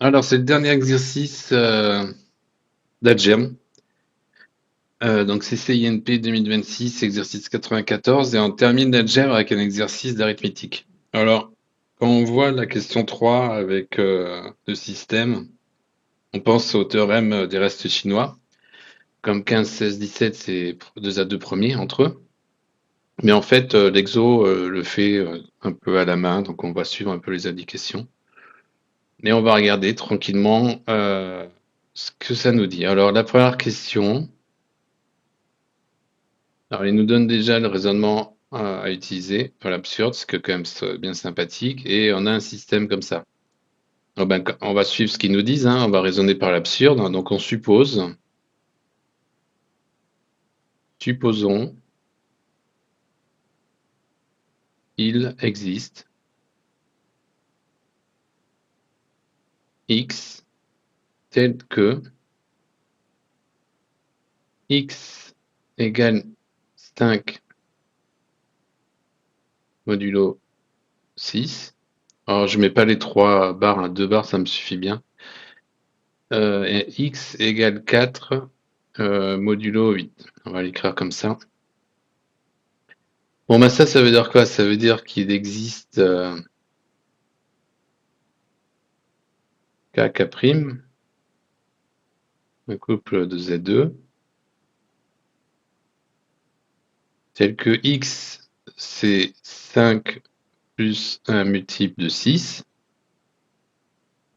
Alors, c'est le dernier exercice d'Algèbre. Donc, c'est CINP 2026, exercice 94, et on termine l'algèbre avec un exercice d'arithmétique. Alors, quand on voit la question 3 avec le système, on pense au théorème des restes chinois. Comme 15, 16, 17, c'est 2 à 2 premiers entre eux. Mais en fait, l'exo le fait un peu à la main, donc on va suivre un peu les indications. Et on va regarder tranquillement ce que ça nous dit. Alors, la première question, alors il nous donne déjà le raisonnement à utiliser pour l'absurde, ce que quand même c'est bien sympathique, et on a un système comme ça. Alors ben, on va suivre ce qu'ils nous disent, hein, on va raisonner par l'absurde, donc on suppose, supposons, il existe x tel que x égale 5 modulo 6. Alors je mets pas les 3 barres, hein, 2 barres ça me suffit bien. Et x égale 4 modulo 8. On va l'écrire comme ça. Bon, bah ça veut dire quoi? Ça veut dire qu'il existe K, K', un couple de Z2, tel que x, c'est 5 plus un multiple de 6,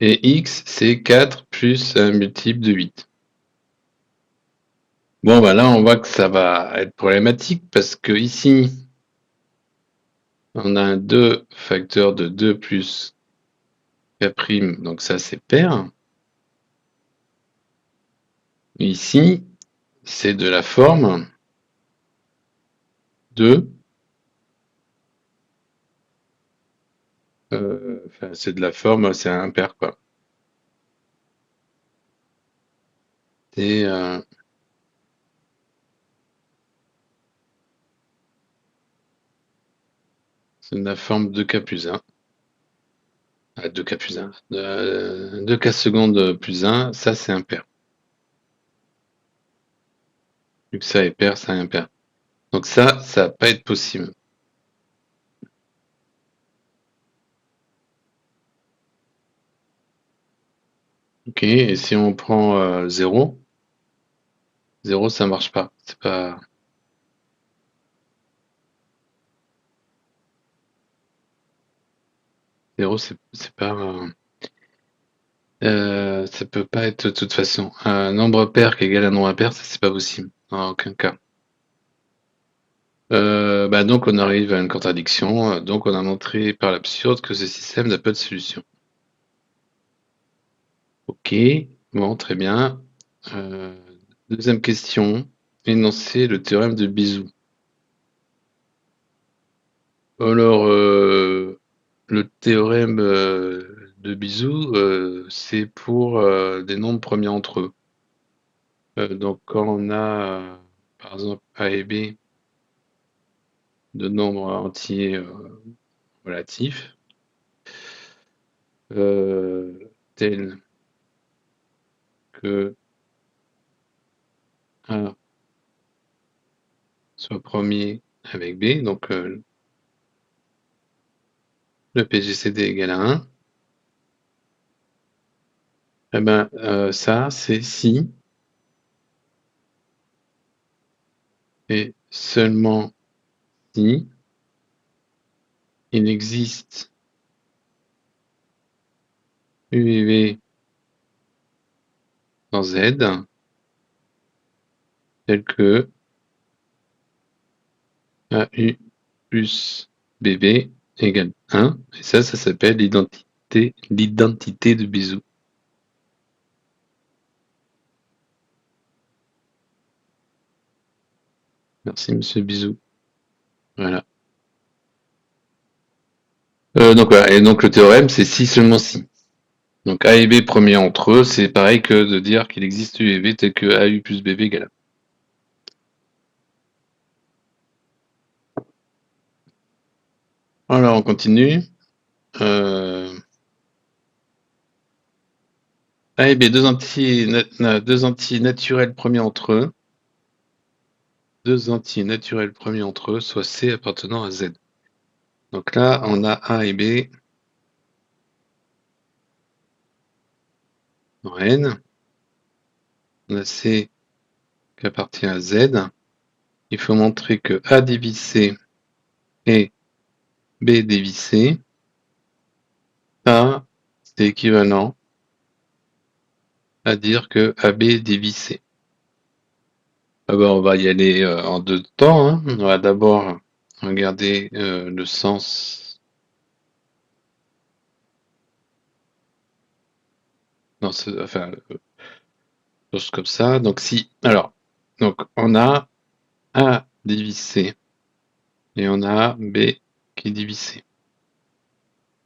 et x, c'est 4 plus un multiple de 8. Bon, bah là, on voit que ça va être problématique, parce que ici, on a un 2 facteur de 2 plus K', donc ça, c'est pair. Ici, c'est de la forme de... Enfin, c'est de la forme, c'est un impair, quoi. C'est de la forme 2K plus 1. 2K plus 1. 2K secondes plus 1, ça c'est impair. Vu que ça est pair, ça est impair. Donc ça va pas être possible. Ok, et si on prend 0, 0 ça marche pas. C'est pas. 0, c'est pas. Ça peut pas être de toute façon. Un nombre pair qui égale un nombre impair, ça c'est pas possible. En aucun cas. Bah donc on arrive à une contradiction. Donc on a montré par l'absurde que ce système n'a pas de solution. Ok, bon, très bien. Euh, Deuxième question. Énoncer le théorème de Bézout. Alors, le théorème de Bézout, c'est pour des nombres premiers entre eux. Donc, quand on a, par exemple, A et B de nombres entiers relatifs, tels que A soit premier avec B, donc le PGCD égale à 1, eh ben, ça, c'est si et seulement si il existe U et V dans Z, tel que AU plus BB égale 1, et ça s'appelle l'identité de Bézout. Merci, monsieur Bézout. Voilà. Donc voilà, et donc le théorème, c'est si seulement si. Donc A et B premiers entre eux, c'est pareil que de dire qu'il existe U et V tel que AU plus BB égale 1. Alors on continue. Euh, A et B, deux entiers naturels premiers entre eux. Deux entiers naturels premiers entre eux, soit C appartenant à Z. Donc là, on a A et B en N. On a C qui appartient à Z. Il faut montrer que A divisé C et B divisé C. A, c'est équivalent à dire que AB divisé C. Ah bah, on va y aller en deux temps, hein. On va d'abord regarder le sens. Non, enfin, chose comme ça. Donc si, alors, donc on a A divisé C et on a B qui est divisé.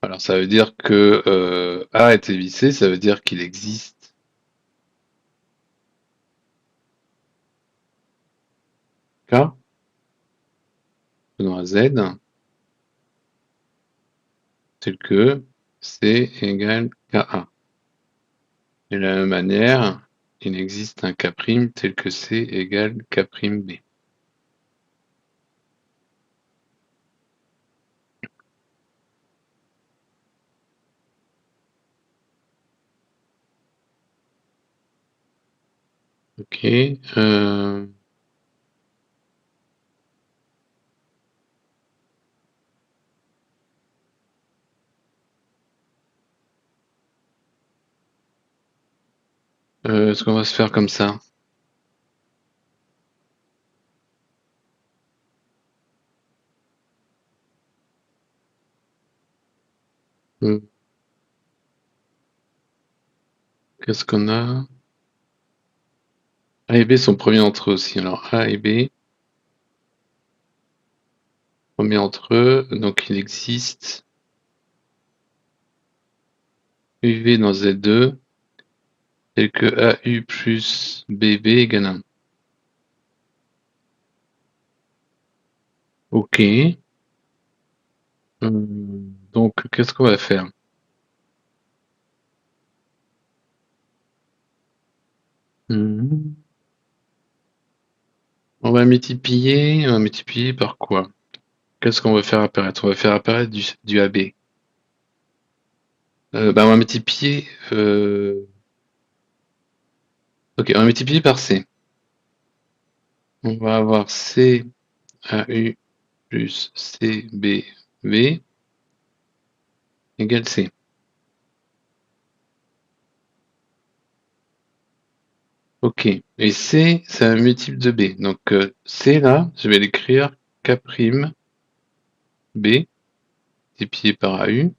Alors ça veut dire que A est divisé, ça veut dire qu'il existe K venant à Z tel que C égale KA. Et de la même manière, il existe un K' tel que C égale K'B. Ok. Est-ce qu'on va se faire comme ça? Hmm. Qu'est-ce qu'on a? A et B sont premiers entre eux aussi. Alors A et B, premiers entre eux, donc il existe UV dans Z2 tel que AU plus BB égale 1. Ok. Donc qu'est-ce qu'on va faire? Hmm. On va multiplier par quoi? Qu'est-ce qu'on va faire apparaître? On va faire apparaître du AB. Bah, on va multiplier. Ok, on va multiplier par C. On va avoir C AU plus CBV égale C. Ok. Et C, c'est un multiple de B. Donc C là, je vais l'écrire K'B multiplié par AU.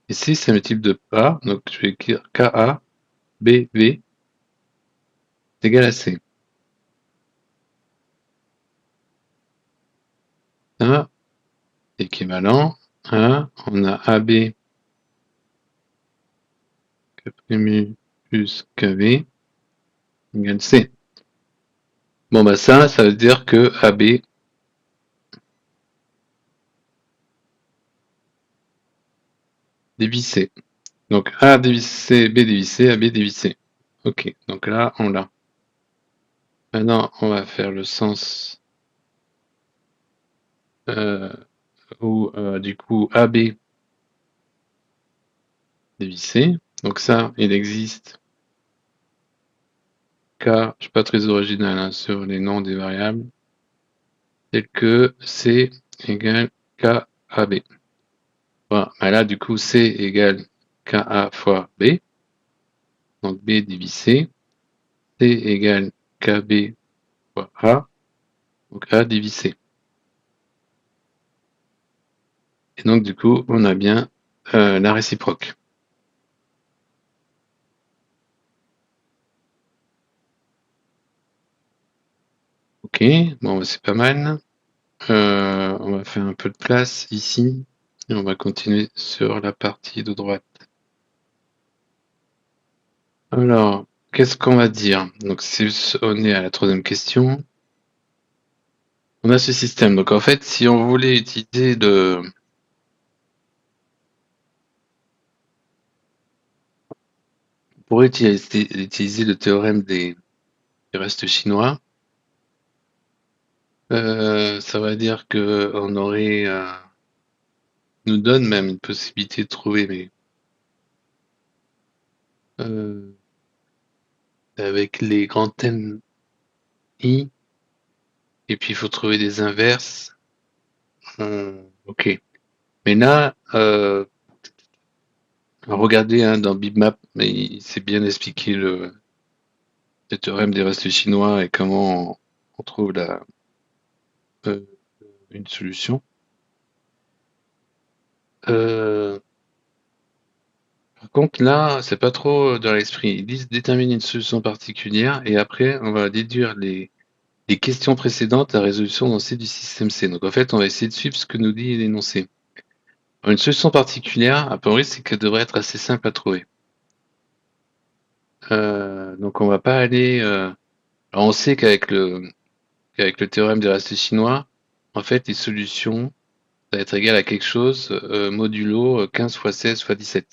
Et C, c'est un multiple de A. Donc je vais écrire KABV égale à C. Ça, équivalent à, on a AB K'U plus KB égale C. Bon bah ça veut dire que AB divise C. Donc A divise C, B divise C, AB divise C. Ok, donc là on l'a. Maintenant on va faire le sens euh, où du coup AB divise C. Donc ça, il existe K, je suis pas très original hein, sur les noms des variables, tel que C égale KAB. Voilà, bah là du coup C égale KA fois B, donc B divise C. C égale KB fois A, donc A divise C. Et donc du coup, on a bien la réciproque. Ok, bon, bah, c'est pas mal. On va faire un peu de place ici et on va continuer sur la partie de droite. Alors, qu'est-ce qu'on va dire? Donc, si on est à la troisième question, on a ce système. Donc, en fait, si on voulait utiliser Pour utiliser le théorème des restes chinois, ça va dire que on aurait, nous donne même une possibilité de trouver, mais euh, avec les grands n i, et puis il faut trouver des inverses. Ok. Mais là, regardez hein, dans Bitmap, mais c'est bien expliqué le théorème des restes chinois et comment on trouve euh, une solution. Euh, Par contre, là, c'est pas trop dans l'esprit. Ils disent déterminer une solution particulière et après, on va déduire les questions précédentes à résolution énoncée du système C. Donc, en fait, on va essayer de suivre ce que nous dit l'énoncé. Une solution particulière, a priori, c'est qu'elle devrait être assez simple à trouver. Donc, on va pas aller. Alors, on sait qu'avec le théorème des restes chinois, en fait, les solutions, ça va être égal à quelque chose modulo 15 fois 16 fois 17.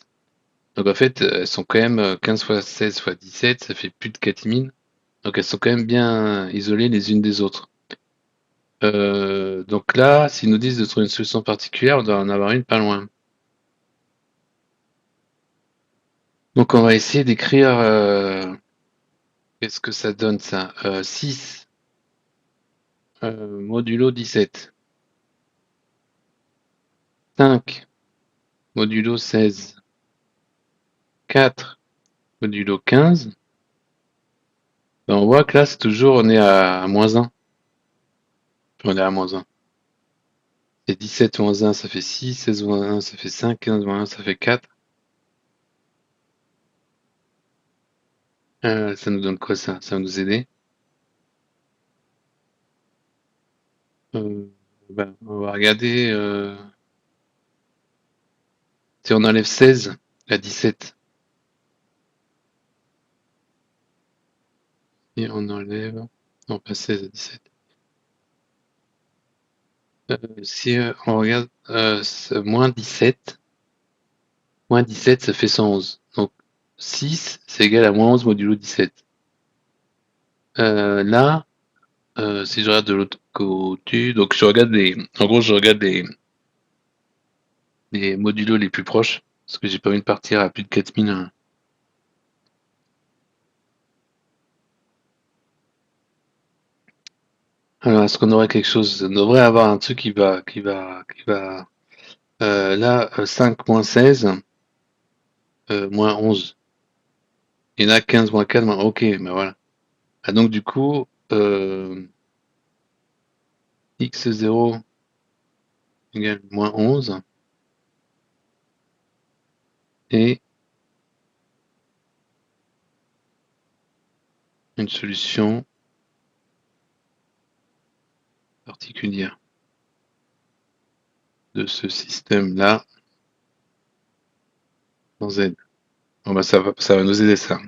Donc en fait, elles sont quand même 15 fois 16 fois 17, ça fait plus de 4000. Donc elles sont quand même bien isolées les unes des autres. Donc là, s'ils nous disent de trouver une solution particulière, on doit en avoir une pas loin. Donc on va essayer d'écrire qu'est-ce que ça donne ça 6 modulo 17. 5 modulo 16. 4 modulo 15. Ben, on voit que là, c'est toujours, on est à moins 1. On est à moins 1. Et 17 moins 1, ça fait 6. 16 moins 1, ça fait 5. 15 moins 1, ça fait 4. Ça nous donne quoi ça? Ça va nous aider? Ben, on va regarder si on enlève 16 à 17. Et on enlève. Non, pas 16 à 17. Si on regarde moins 17, ça fait 111. Donc 6, c'est égal à moins 11 modulo 17. Là, si je regarde de l'autre côté, donc je regarde en gros, je regarde les modulos les plus proches, parce que j'ai pas envie de partir à plus de 4000. Hein. Alors, est-ce qu'on aurait quelque chose? On devrait avoir un truc qui va. Là, 5 moins 16, moins 11. Il y en a 15 moins 4, ok, ben voilà. Ah, donc du coup, x0 égale moins 11 et une solution particulière de ce système-là dans Z. Bon, bah, ça va nous aider ça.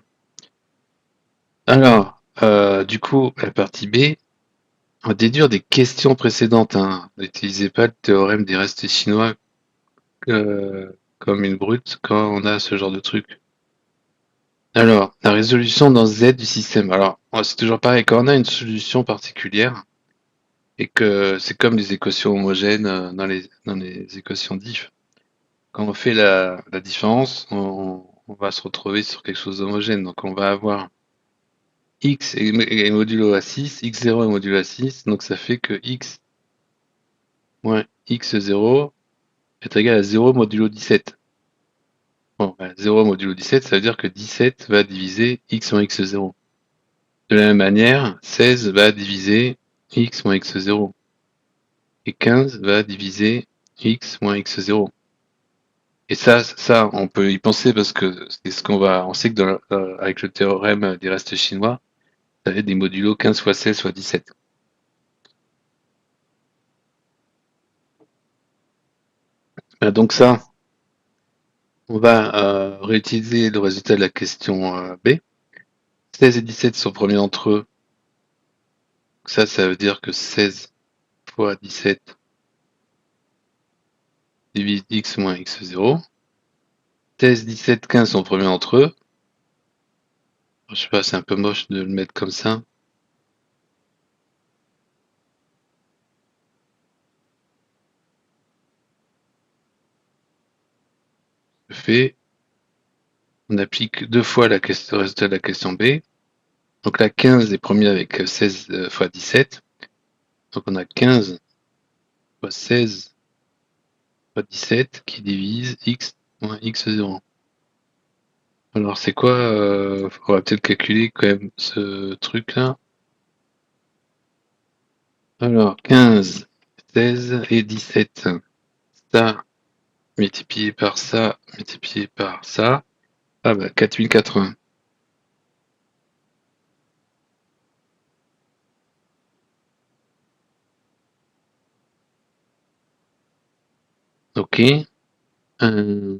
Alors, du coup, la partie B, on va déduire des questions précédentes. Hein. N'utilisez pas le théorème des restes chinois comme une brute quand on a ce genre de truc. Alors, la résolution dans Z du système. Alors, c'est toujours pareil, quand on a une solution particulière et que c'est comme les équations homogènes dans les équations diff, quand on fait la différence, on va se retrouver sur quelque chose d'homogène. Donc, on va avoir x est modulo à 6, x0 est modulo à 6, donc ça fait que x moins x0 est égal à 0 modulo 17. Bon, 0 modulo 17, ça veut dire que 17 va diviser x moins x0. De la même manière, 16 va diviser x moins x0. Et 15 va diviser x moins x0. Et ça, on peut y penser parce que c'est ce on sait que avec le théorème des restes chinois, ça va être des modulos 15 fois 16 fois 17. Donc ça, on va réutiliser le résultat de la question B. 16 et 17 sont premiers entre eux. Ça veut dire que 16 fois 17 divise x moins x0. 16, 17, 15 sont premiers entre eux. Je sais pas, c'est un peu moche de le mettre comme ça. Je fais, on applique 2 fois la question, le résultat de la question B. Donc là, 15 est premier avec 16 fois 17. Donc on a 15 fois 16 fois 17 qui divise x moins x0. Alors c'est quoi on va peut-être calculer quand même ce truc-là. Alors 15, 16 et 17. Ça multiplié par ça, multiplié par ça. Ah bah 4080. Ok. Euh,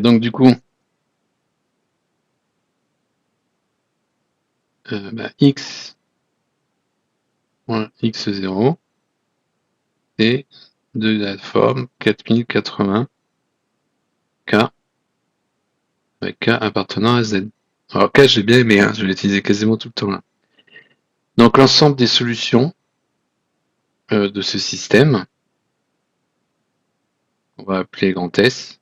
donc du coup, x moins x0, c'est de la forme 4080 k avec k appartenant à z. Alors k, j'ai bien aimé, hein, je vais l'utiliser quasiment tout le temps là. Donc l'ensemble des solutions de ce système, on va appeler grand S,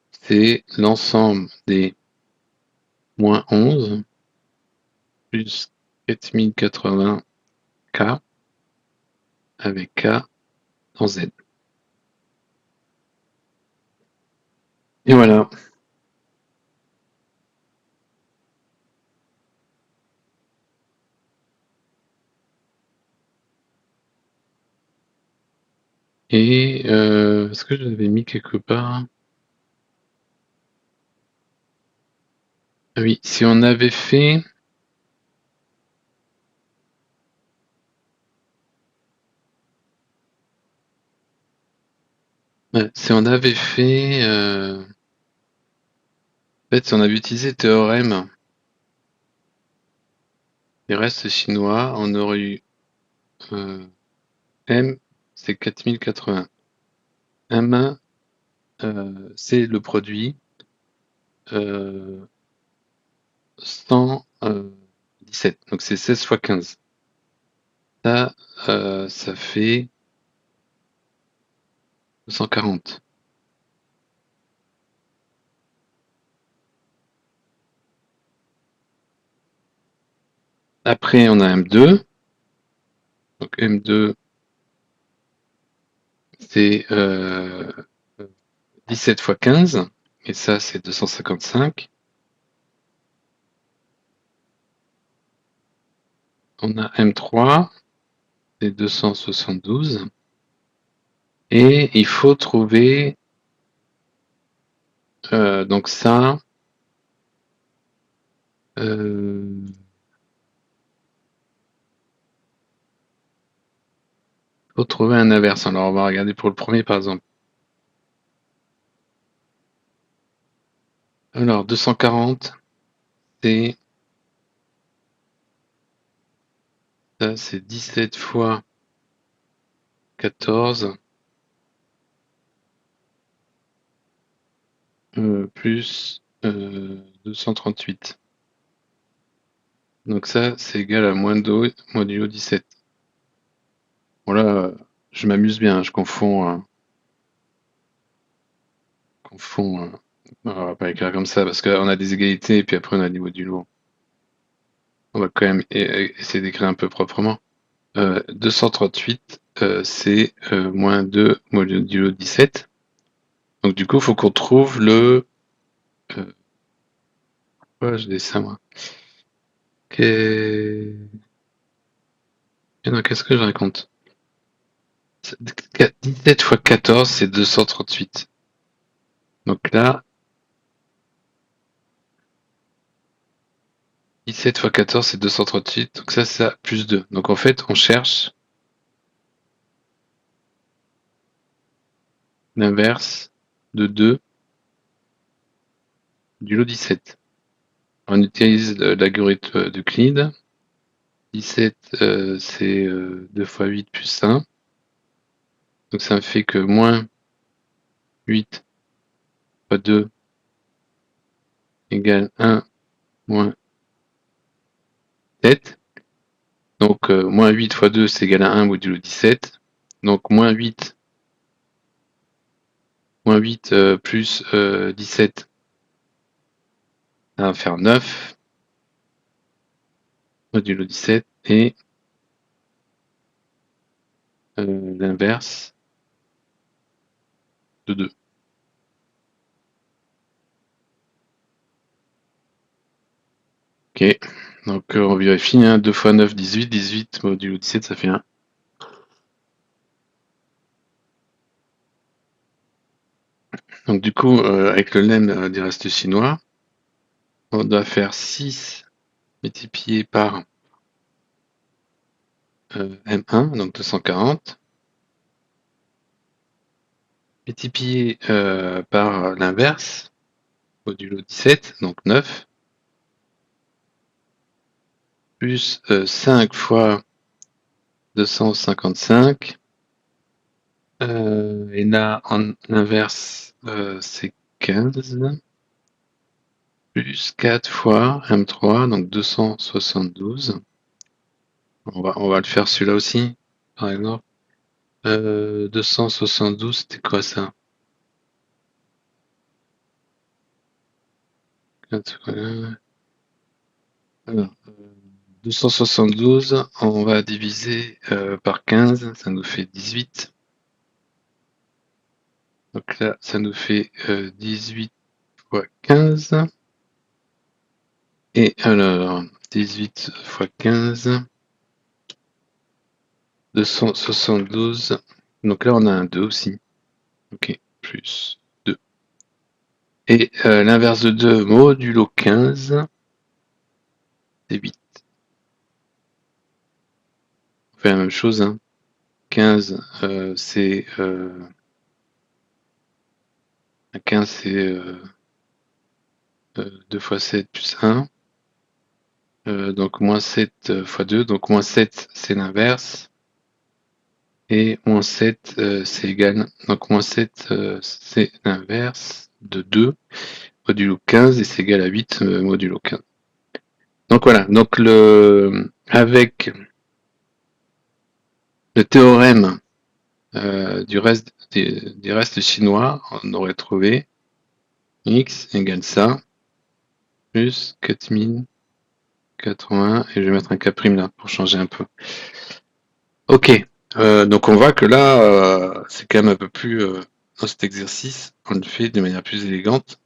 c'est l'ensemble des moins 11 plus 4080 k avec k dans z. Et voilà. Et est-ce que je l'avais mis quelque part? Ah oui, si on avait fait si on avait fait en fait, si on avait utilisé le théorème des restes chinois, on aurait eu M, c'est 4080. M, c'est le produit 117. Donc c'est 16 fois 15. Ça, ça fait 240. Après, on a M2. Donc M2, c'est 17 fois 15. Et ça, c'est 255. On a M3, c'est 272. Et il faut trouver donc ça. Il faut trouver un inverse. Alors on va regarder pour le premier par exemple. Alors 240, c'est ça, c'est 17 fois 14 plus 238. Donc ça, c'est égal à moins 2 modulo 17. Bon là, je m'amuse bien, je confonds. On va pas écrire comme ça parce qu'on a des égalités et puis après on a des modulos. On va quand même essayer d'écrire un peu proprement. 238, c'est moins 2 modulo 17. Donc du coup, il faut qu'on trouve le... pourquoi je dis ça, moi? Non, qu'est-ce que je raconte? 17 fois 14, c'est 238. Donc là, 17 fois 14, c'est 238. Donc ça, c'est ça, plus 2. Donc en fait, on cherche l'inverse de 2 du lot 17. On utilise l'algorithme d'Euclide. 17, c'est 2 fois 8 plus 1. Donc ça me fait que moins 8 fois 2 égale 1 moins 7. Donc, moins 8 fois 2, c'est égal à 1 modulo 17. Donc, moins 8 plus 17, ça va faire 9 modulo 17. Et l'inverse de 2. Ok, donc on vérifie, 2 fois 9, 18, 18 modulo 17, ça fait 1. Donc du coup, avec le lemme des restes chinois, on doit faire 6 multiplié par M1, donc 240, multiplié par l'inverse, modulo 17, donc 9, plus 5 fois 255, et là, en inverse, c'est 15, plus 4 fois M3, donc 272. On va le faire celui-là aussi, par exemple. 272, c'était quoi ça? Alors, 272, on va diviser par 15, ça nous fait 18. Donc là, ça nous fait 18 fois 15. Et alors, 18 fois 15, 272. Donc là, on a un 2 aussi. Ok, plus 2. Et l'inverse de 2, modulo 15, c'est 8. On fait la même chose, hein. 15, c'est 15, c'est 2 fois 7 plus 1. Donc moins 7 fois 2, donc moins 7, c'est l'inverse. Et moins 7, c'est égal. Donc moins 7, c'est l'inverse de 2 modulo 15 et c'est égal à 8 modulo 15. Donc voilà, donc avec le théorème des restes chinois, on aurait trouvé x égale ça, plus 4080, et je vais mettre un K' là pour changer un peu. Ok, donc on voit que là, c'est quand même un peu plus, dans cet exercice, on le fait de manière plus élégante.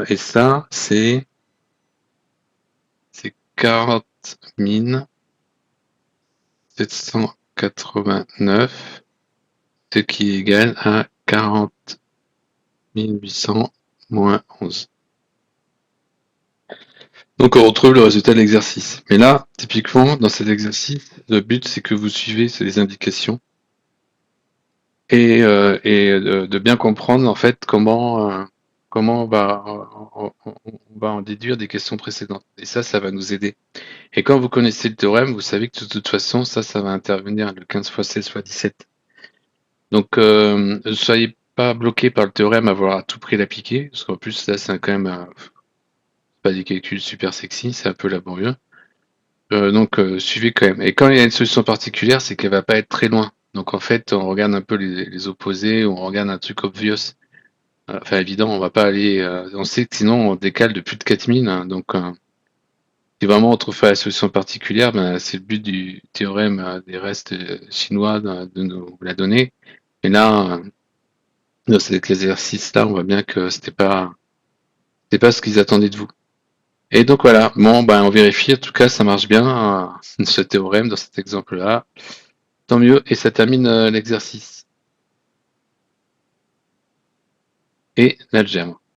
Et ça, c'est 40 789, ce qui est égal à 40 800 moins 11. Donc on retrouve le résultat de l'exercice. Mais là, typiquement, dans cet exercice, le but c'est que vous suivez les indications et de bien comprendre en fait comment on va en déduire des questions précédentes. Et ça va nous aider. Et quand vous connaissez le théorème, vous savez que de toute façon, ça va intervenir le 15 fois 16 fois 17. Donc ne soyez pas bloqué par le théorème à vouloir à tout prix l'appliquer, parce qu'en plus là c'est quand même pas des calculs super sexy, c'est un peu laborieux. Donc suivez quand même. Et quand il y a une solution particulière, c'est qu'elle va pas être très loin. Donc en fait, on regarde un peu les opposés, on regarde un truc obvious. Enfin évident, on va pas aller. On sait que sinon on décale de plus de 4000. Hein, donc si vraiment on trouve pas la solution particulière, ben, c'est le but du théorème des restes chinois de nous la donner. Et là, dans cet exercice-là, on voit bien que c'était pas ce qu'ils attendaient de vous. Et donc voilà, bon, ben, on vérifie, en tout cas, ça marche bien, ce théorème dans cet exemple-là. Tant mieux, et ça termine l'exercice. Et l'algèbre.